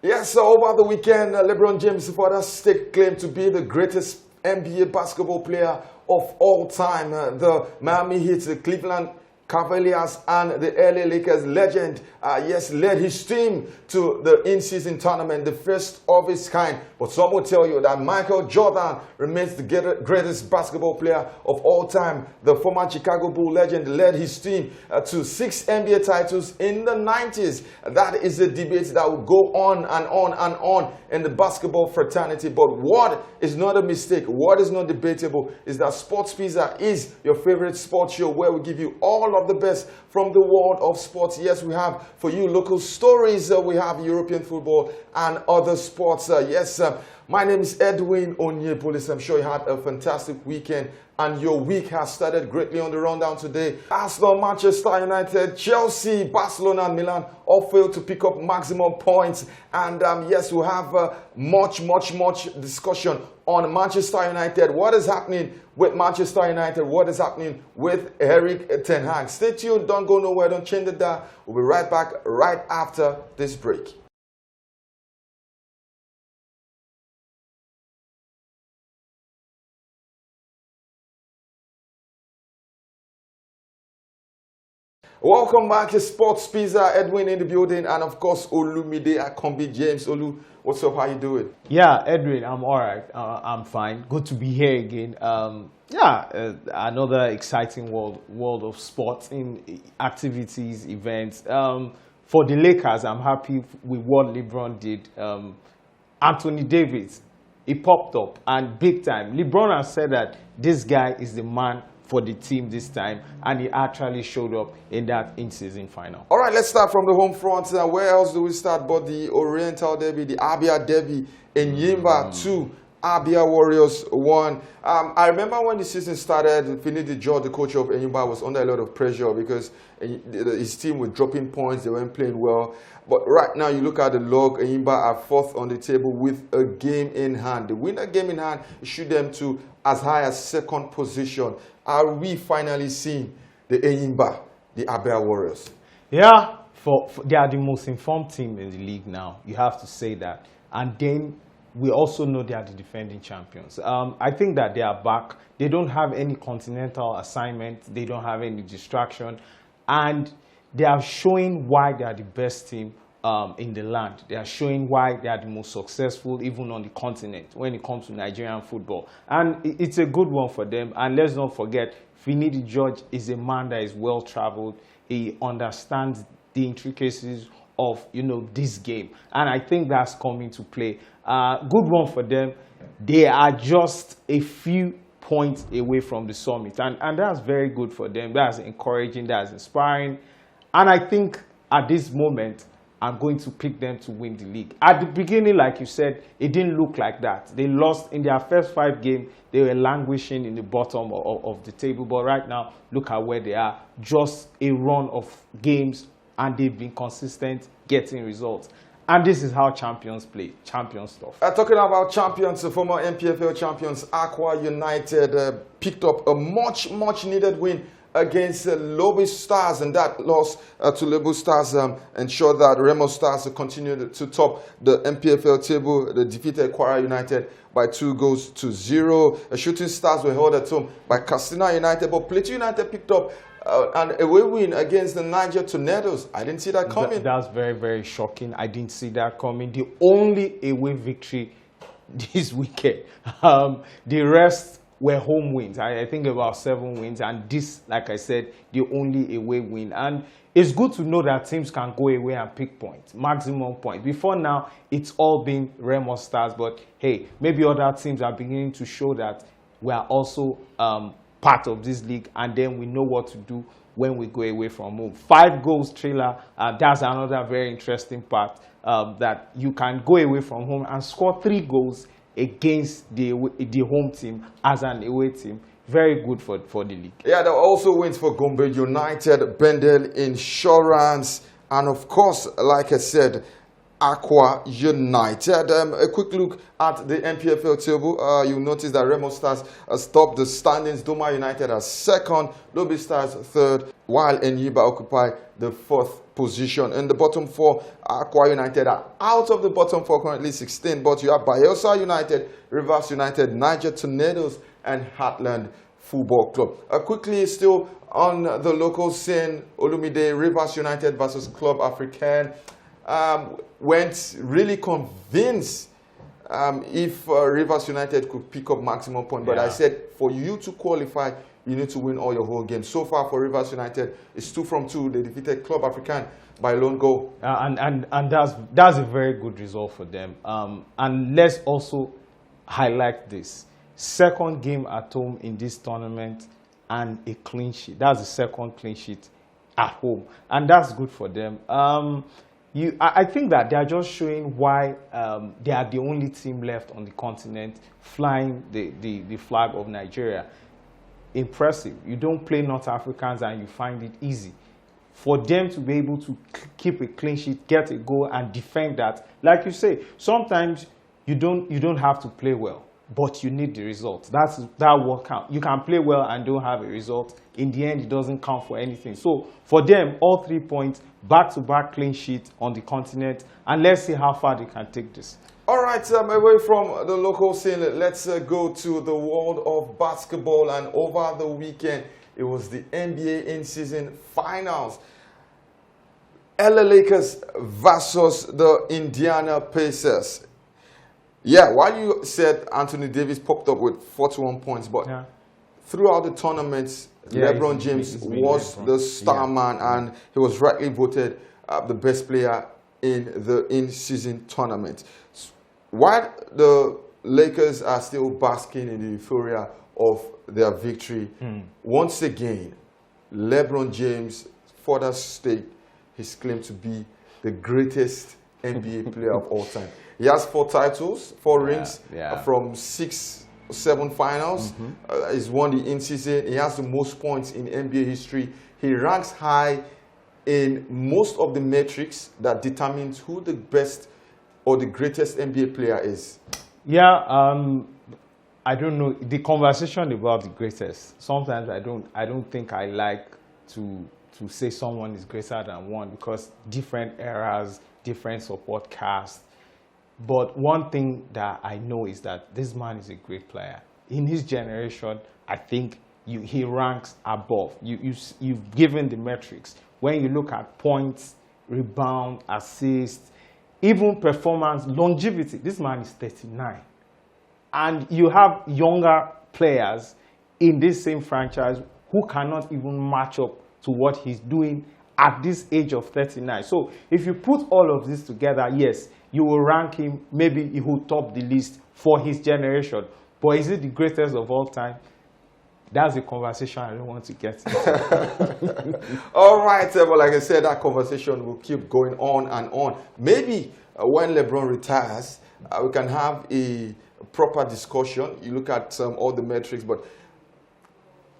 Yes, so over the weekend, LeBron James further staked claim to be the greatest NBA basketball player of all time. The Miami Heat, the Cleveland Cavaliers, and the LA Lakers legend, led his team to the in-season tournament, the first of its kind. But some will tell you that Michael Jordan remains the greatest basketball player of all time. The former Chicago Bull legend led his team to 6 NBA titles in the 90s. That is a debate that will go on and on and on in the basketball fraternity. But what is not a mistake, what is not debatable, is that Sports Pizza is your favorite sports show where we give you all of the best from the world of sports. Yes, we have for you local stories. We have European football and other sports. My name is Edwin Onyepolis. I'm sure you had a fantastic weekend and your week has started greatly. On the rundown today, Arsenal, Manchester United, Chelsea, Barcelona and Milan all failed to pick up maximum points. And we'll have much discussion on Manchester United. What is happening with Manchester United? What is happening with Erik ten Hag? Stay tuned, don't go nowhere, don't change the dial. We'll be right back right after this break. Welcome back to Sports Pizza. Edwin in the building, and of course Olumide Akombi James. Olu, what's up? How you doing? Yeah, Edwin, I'm all right. I'm fine. Good to be here again. Another exciting world of sports in activities, events. For the Lakers, I'm happy with what LeBron did. Anthony Davis, he popped up and big time. LeBron has said that this guy is the man for the team this time, and he actually showed up in that in-season final. All right, let's start from the home front. Where else do we start but the Oriental Derby, the Abia Derby in Yimba 2, Abia Warriors 1. I remember when the season started, Finidi George, the coach of Enyimba, was under a lot of pressure because his team was dropping points, they weren't playing well. But right now, you look at the log, Enyimba are 4th on the table with a game in hand. The winner game in hand shoot them to as high as 2nd position. Are we finally seeing the Enyimba, the Abia Warriors? Yeah, they are the most informed team in the league now. You have to say that. And then we also know they are the defending champions. I think that they are back. They don't have any continental assignment. They don't have any distraction. And they are showing why they are the best team in the land. They are showing why they are the most successful even on the continent when it comes to Nigerian football. And it's a good one for them. And let's not forget, Finidi George is a man that is well-traveled. He understands the intricacies of, this game. And I think that's coming to play. Good one for them. They are just a few points away from the summit. And that's very good for them. That's encouraging. That's inspiring. And I think at this moment, I'm going to pick them to win the league. At the beginning, like you said, it didn't look like that. They lost in their first 5 games. They were languishing in the bottom of the table. But right now, look at where they are. Just a run of games, and they've been consistent getting results. And this is how champions play, champion stuff. Talking about champions, the former MPFL champions, Aqua United picked up a much needed win against Lobi Stars, and that loss to Lobi Stars ensured that Remo Stars continued to top the MPFL table. They defeated Kwara United by 2-0. Shooting Stars were held at home by Katsina United, but Plateau United picked up an away win against the Niger Tornadoes. I didn't see that coming. That's very shocking. I didn't see that coming. The only away victory this weekend. The rest were home wins. I think about 7 wins, and this, like I said, the only away win. And it's good to know that teams can go away and pick points, maximum points. Before now, it's all been Remo Stars, but hey, maybe other teams are beginning to show that we are also part of this league, and then we know what to do when we go away from home. 5 goals trailer, that's another very interesting part, that you can go away from home and score 3 goals against the home team as an away team. Very good for the league. Yeah, there were also wins for Gombe United, Bendel Insurance, and of course, like I said, Aqua United. A quick look at the NPFL table. You'll notice that Remo Stars topped the standings. Doma United are second, Lobby Stars third, while Enyiba occupy the fourth position. In the bottom four, Aqua United are out of the bottom four, currently 16, but you have Bayelsa United, Rivers United, Niger Tornadoes, and Heartland Football Club. Quickly, still on the local scene, Olumide Rivers United versus Club Africain. Went really convinced if Rivers United could pick up maximum point. But I said, for you to qualify, you need to win all your whole games. So far for Rivers United, it's 2 from 2. They defeated Club Africain by lone goal. And that's a very good result for them. And let's also highlight this. Second game at home in this tournament and a clean sheet. That's the second clean sheet at home. And that's good for them. I think that they are just showing why they are the only team left on the continent flying the flag of Nigeria. Impressive. You don't play North Africans and you find it easy. For them to be able to keep a clean sheet, get a goal and defend that, like you say, sometimes you don't have to play well, but you need the result. That will count. You can play well and don't have a result. In the end, it doesn't count for anything. So for them, all 3 points, back-to-back clean sheet on the continent, and let's see how far they can take this. All right, away from the local scene, let's go to the world of basketball. And over the weekend, it was the NBA in-season finals. LA Lakers versus the Indiana Pacers. Yeah, while you said Anthony Davis popped up with 41 points, but throughout the tournaments, LeBron James was the star man, and he was rightly voted the best player in the in-season tournament. While the Lakers are still basking in the euphoria of their victory, once again, LeBron James further staked his claim to be the greatest NBA player of all time. He has 4 titles, 4 rings from 6-7 finals. He's won the in-season. He has the most points in NBA history. He ranks high in most of the metrics that determines who the best or the greatest NBA player is. I don't know the conversation about the greatest. Sometimes I don't think I like to say someone is greater than one, because different eras, different support cast. But one thing that I know is that this man is a great player. In his generation, I think he ranks above. You've given the metrics. When you look at points, rebound, assists, even performance, longevity, this man is 39. And you have younger players in this same franchise who cannot even match up to what he's doing at this age of 39. So if you put all of this together, yes, you will rank him, maybe he will top the list for his generation. But is it the greatest of all time? That's a conversation I don't want to get into. All right, but like I said, that conversation will keep going on and on. Maybe when LeBron retires, we can have a proper discussion. You look at all the metrics, but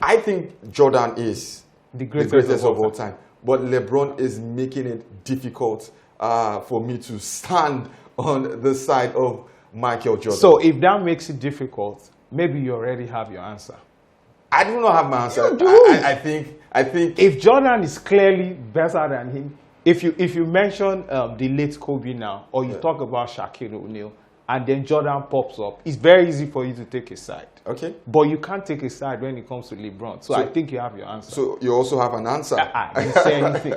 I think Jordan is the greatest of all time. But LeBron is making it difficult for me to stand on the side of Michael Jordan. So if that makes it difficult, maybe you already have your answer. I do not have my answer. You do. I think if Jordan is clearly better than him, if you mention the late Kobe now, or you talk about Shaquille O'Neal, and then Jordan pops up, it's very easy for you to take a side. Okay. But you can't take a side when it comes to LeBron. So I think you have your answer. So you also have an answer. I didn't say anything.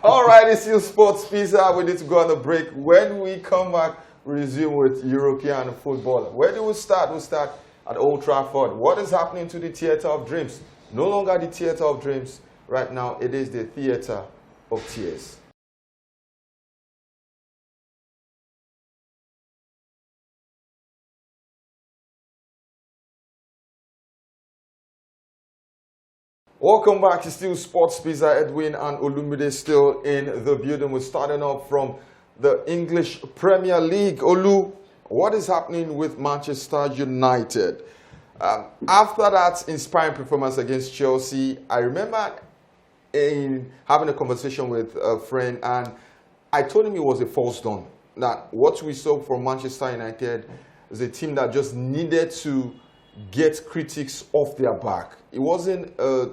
All right, it's still Sports Pizza. We need to go on a break. When we come back, we resume with European football. Where do we start? We'll start at Old Trafford. What is happening to the Theatre of Dreams? No longer the Theatre of Dreams. Right now, it is the Theatre of Tears. Welcome back to still Sports Pizza. Edwin and Olumide still in the building. We're starting off from the English Premier League. Olu, what is happening with Manchester United? After that inspiring performance against Chelsea, I remember having a conversation with a friend, and I told him it was a false dawn that what we saw from Manchester United is a team that just needed to get critics off their back. It wasn't a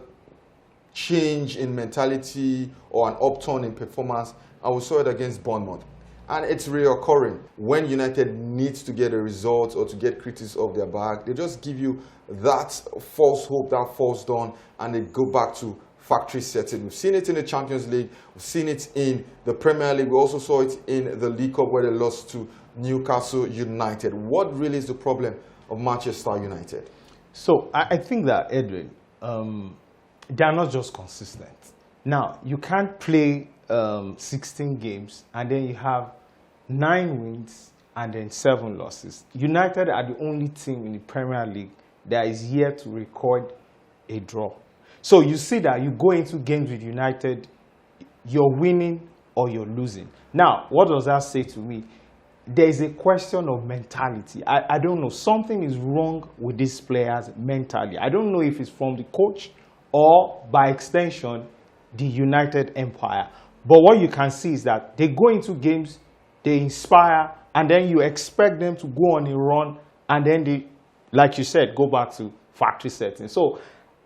change in mentality or an upturn in performance, and we saw it against Bournemouth. And it's reoccurring. When United needs to get a result or to get critics off their back, they just give you that false hope, that false dawn, and they go back to factory setting. We've seen it in the Champions League. We've seen it in the Premier League. We also saw it in the League Cup where they lost to Newcastle United. What really is the problem of Manchester United? So I think that, Edwin, they are not just consistent. Now, you can't play 16 games and then you have 9 wins and then 7 losses. United are the only team in the Premier League that is yet to record a draw. So you see that you go into games with United, you're winning or you're losing. Now, what does that say to me? There is a question of mentality. I don't know. Something is wrong with these players mentally. I don't know if it's from the coach or, by extension, the United Empire. But what you can see is that they go into games, they inspire, and then you expect them to go on a run, and then they, like you said, go back to factory settings. So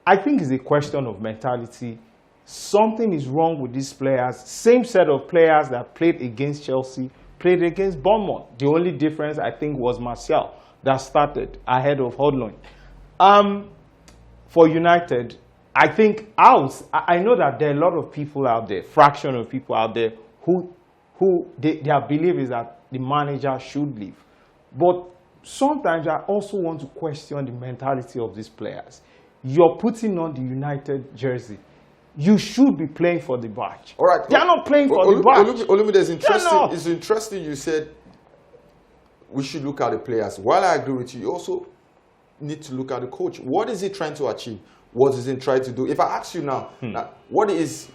I think it's a question of mentality. Something is wrong with these players. Same set of players that played against Chelsea, played against Bournemouth. The only difference, I think, was Martial that started ahead of Hodlund. For United, I think I know that there are a lot of people out there, fraction of people out there, who their belief is that the manager should leave. But sometimes I also want to question the mentality of these players. You're putting on the United jersey. You should be playing for the badge. All right. They're not playing for the badge. Olumide, it's interesting you said we should look at the players. While I agree with you, you also need to look at the coach. What is he trying to achieve? What is he trying to do? If I ask you now, what is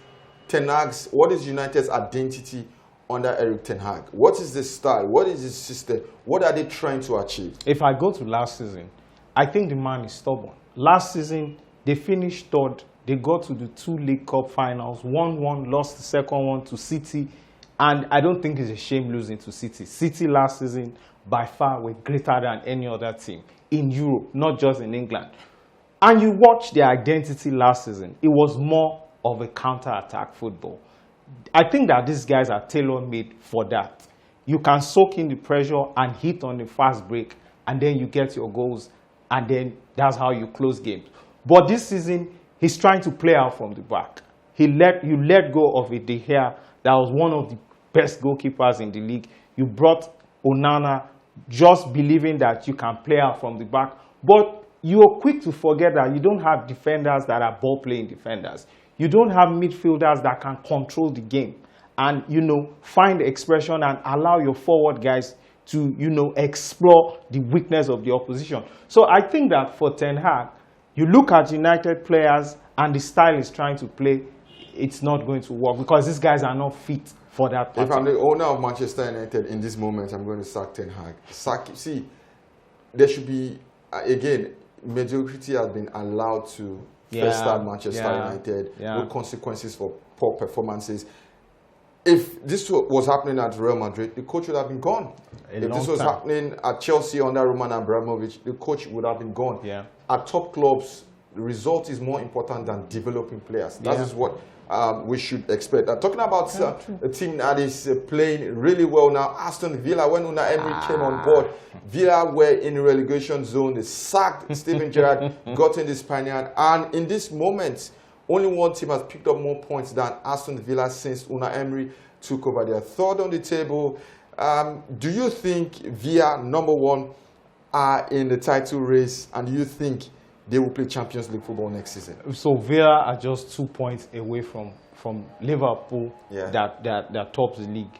United's identity under Erik ten Hag? What is the style? What is his system? What are they trying to achieve? If I go to last season, I think the man is stubborn. Last season, they finished third. They got to the 2 League Cup finals, won one, lost the second one to City. And I don't think it's a shame losing to City. City last season, by far, were greater than any other team in Europe, not just in England. And you watch their identity last season. It was more of a counter-attack football. I think that these guys are tailor-made for that. You can soak in the pressure and hit on the fast break, and then you get your goals, and then that's how you close games. But this season, he's trying to play out from the back. You let go of a De Gea that was one of the best goalkeepers in the league. You brought Onana just believing that you can play out from the back. But you are quick to forget that you don't have defenders that are ball-playing defenders. You don't have midfielders that can control the game and, find expression and allow your forward guys to, explore the weakness of the opposition. So I think that for Ten Hag, you look at United players and the style is trying to play, it's not going to work because these guys are not fit for that party. If I'm the owner of Manchester United in this moment, I'm going to sack Ten Hag. See, there should be, again, mediocrity has been allowed to fester Manchester United with consequences for poor performances. If this was happening at Real Madrid, the coach would have been gone. If this was happening at Chelsea under Roman Abramovich, the coach would have been gone. At top clubs, the result is more important than developing players. That is what we should expect. Talking about a team that is playing really well now, Aston Villa, when Unai Emery came on board, Villa were in the relegation zone. They sacked Steven Gerrard, got in the Spaniard, and in this moment, only one team has picked up more points than Aston Villa since Unai Emery took over. They are third on the table. Do you think Villa, number one, are in the title race, and do you think they will play Champions League football next season? So Villa are just 2 points away from Liverpool that tops the league.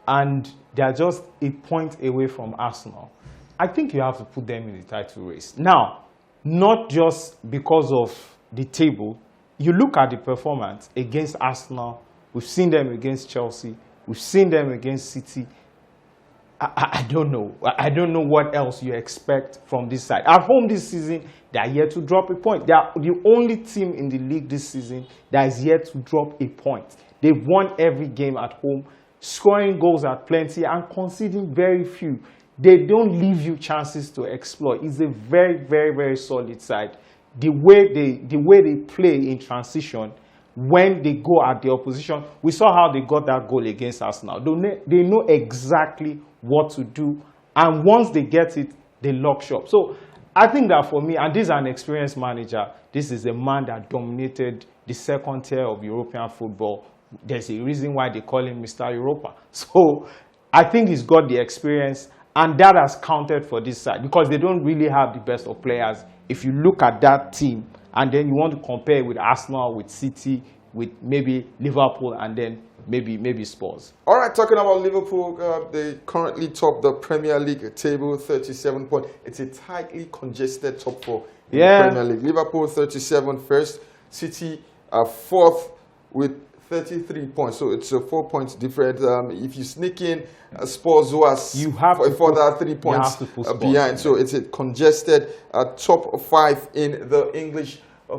And they are just a point away from Arsenal. I think you have to put them in the title race. Now, not just because of the table. You look at the performance against Arsenal. We've seen them against Chelsea. We've seen them against City. I don't know. I don't know what else you expect from this side. At home this season, they are yet to drop a point. They are the only team in the league this season that is yet to drop a point. They've won every game at home. scoring goals at plenty and conceding very few. They don't leave you chances to exploit. It's a very, very, very solid side. The way they play in transition, when they go at the opposition, we saw how they got that goal against Arsenal. They know exactly what to do, and once they get it, they lock shop. So I think that for me, and this is an experienced manager, this is a man that dominated the second tier of European football. There's a reason why they call him Mr. Europa. So I think he's got the experience, and that has counted for this side because they don't really have the best of players. If you look at that team and then you want to compare with Arsenal, with City, with maybe Liverpool, and then maybe Spurs. All right, talking about Liverpool, they currently top the Premier League table, 37 points. It's a tightly congested top four in the Premier League. Liverpool 37 first, City fourth with 33 points. So it's a 4 points difference. If you sneak in Spurs, who has you have for that 3 points behind. So it's a congested top five in the English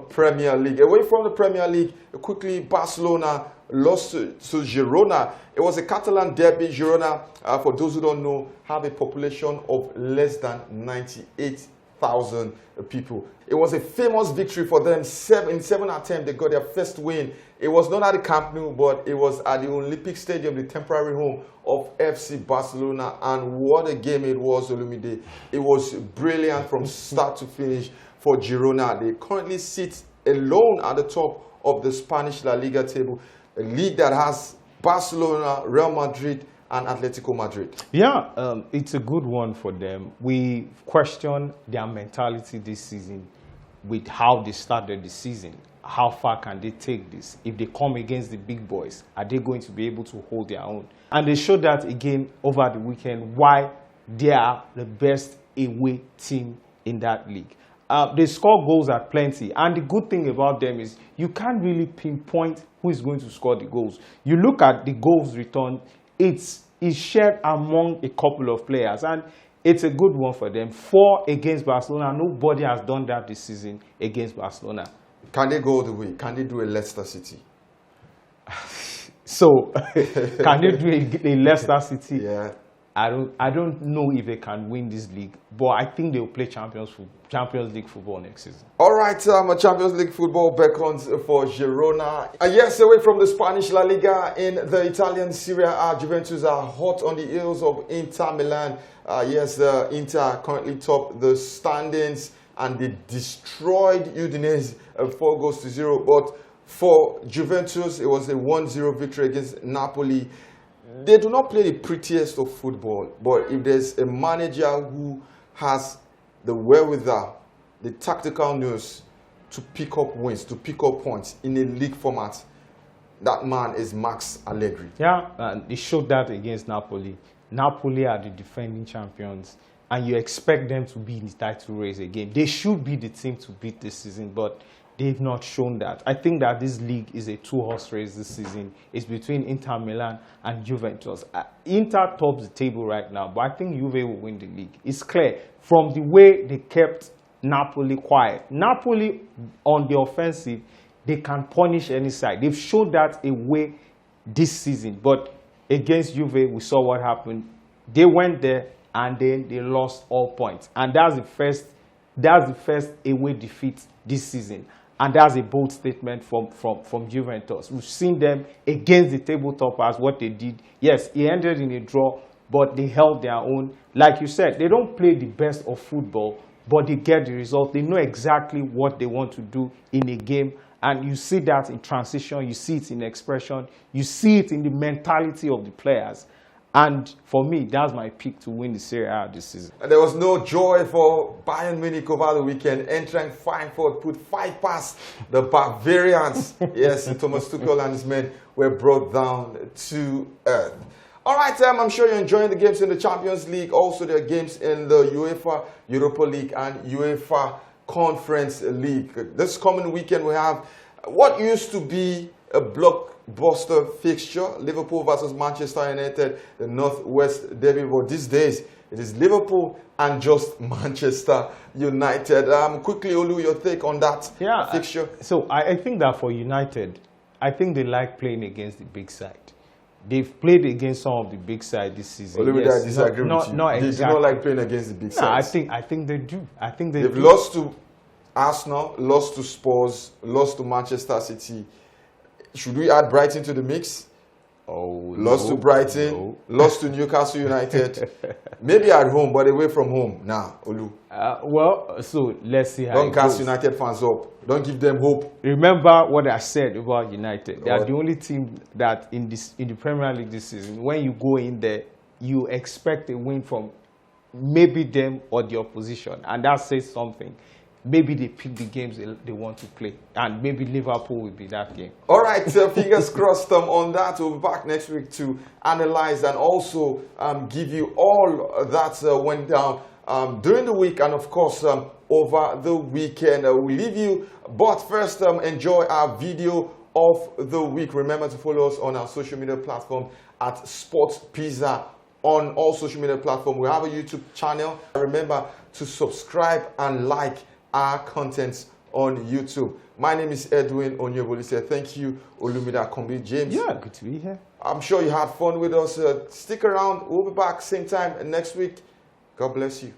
Premier League. Away from the Premier League, quickly, Barcelona lost to Girona. It was a Catalan derby. Girona, for those who don't know, have a population of less than 98,000 people. It was a famous victory for them. In 7 attempts, they got their first win. It was not at the Camp Nou, but it was at the Olympic Stadium, the temporary home of FC Barcelona. And what a game it was, Olumide. It was brilliant from start to finish for Girona. They currently sit alone at the top of the Spanish La Liga table, a league that has Barcelona, Real Madrid, and Atletico Madrid. Yeah, it's a good one for them. We question their mentality this season with how they started the season. How far can they take this? If they come against the big boys, are they going to be able to hold their own? And they showed that again over the weekend, why they are the best away team in that league. They score goals at plenty, and the good thing about them is you can't really pinpoint who is going to score the goals. You look at the goals returned, it's shared among a couple of players, and it's a good one for them. 4 against Barcelona. Nobody has done that this season against Barcelona. Can they go all the way? Can they do a Leicester City? So, can they do a Leicester City? Yeah. I don't know if they can win this league, but I think they will play Champions League football next season. All right, Champions League football beckons for Girona. Yes, away from the Spanish La Liga, in the Italian Serie A, Juventus are hot on the heels of Inter Milan. Yes, Inter currently top the standings, and they destroyed Udinese 4-0. But for Juventus, it was a 1-0 victory against Napoli. They do not play the prettiest of football, but if there's a manager who has the wherewithal, the tactical nous to pick up wins, to pick up points in a league format, that man is Max Allegri. Yeah, and they showed that against Napoli. Napoli are the defending champions, and you expect them to be in the title race again. They should be the team to beat this season, but they've not shown that. I think that this league is a 2-horse race this season. It's between Inter Milan and Juventus. Inter tops the table right now, but I think Juve will win the league. It's clear from the way they kept Napoli quiet. Napoli, on the offensive, they can punish any side. They've showed that away this season, but against Juve, we saw what happened. They went there and then they lost all points, and that's the first away defeat this season. And that's a bold statement from Juventus. We've seen them against the tabletoppers, what they did. Yes, it ended in a draw, but they held their own. Like you said, they don't play the best of football, but they get the result. They know exactly what they want to do in a game. And you see that in transition, you see it in expression, you see it in the mentality of the players. And for me, that's my pick to win the Serie A this season. And there was no joy for Bayern Munich over the weekend. Eintracht Frankfurt put 5 past the Bavarians. Yes, Thomas Tuchel and his men were brought down to earth. All right, I'm sure you're enjoying the games in the Champions League. Also, there are games in the UEFA Europa League and UEFA Conference League. This coming weekend, we have what used to be a blockbuster fixture, Liverpool versus Manchester United, the Northwest Derby. But these days, it is Liverpool and just Manchester United. Quickly, Olu, your take on that fixture? So I think that for United, I think they like playing against the big side. They've played against some of the big sides this season. Olumide, I disagree not, with you. not They exactly. do not like playing against the big No, I sides. think they do. I think They've do. lost to Arsenal, lost to Spurs, lost to Manchester City. Should we add Brighton to the mix? Oh, Lost no, to Brighton, no. lost to Newcastle United. Maybe at home, but away from home. Nah, Olu. Well, so let's see how Don't it cast goes. United fans up. Don't give them hope. Remember what I said about United. They are What? the only team that in the Premier League this season, when you go in there, you expect a win from maybe them or the opposition, and that says something. Maybe they pick the games they want to play, and maybe Liverpool will be that game. All right, fingers crossed on that. We'll be back next week to analyze and also give you all that went down during the week and, of course, over the weekend. We'll leave you, but first, enjoy our video of the week. Remember to follow us on our social media platform at Sports Pizza on all social media platforms. We have a YouTube channel. Remember to subscribe and like our contents on YouTube. My name is Edwin Onyebolise. Thank you, Olumide Akombi James. Yeah, good to be here. I'm sure you had fun with us. Stick around. We'll be back same time next week. God bless you.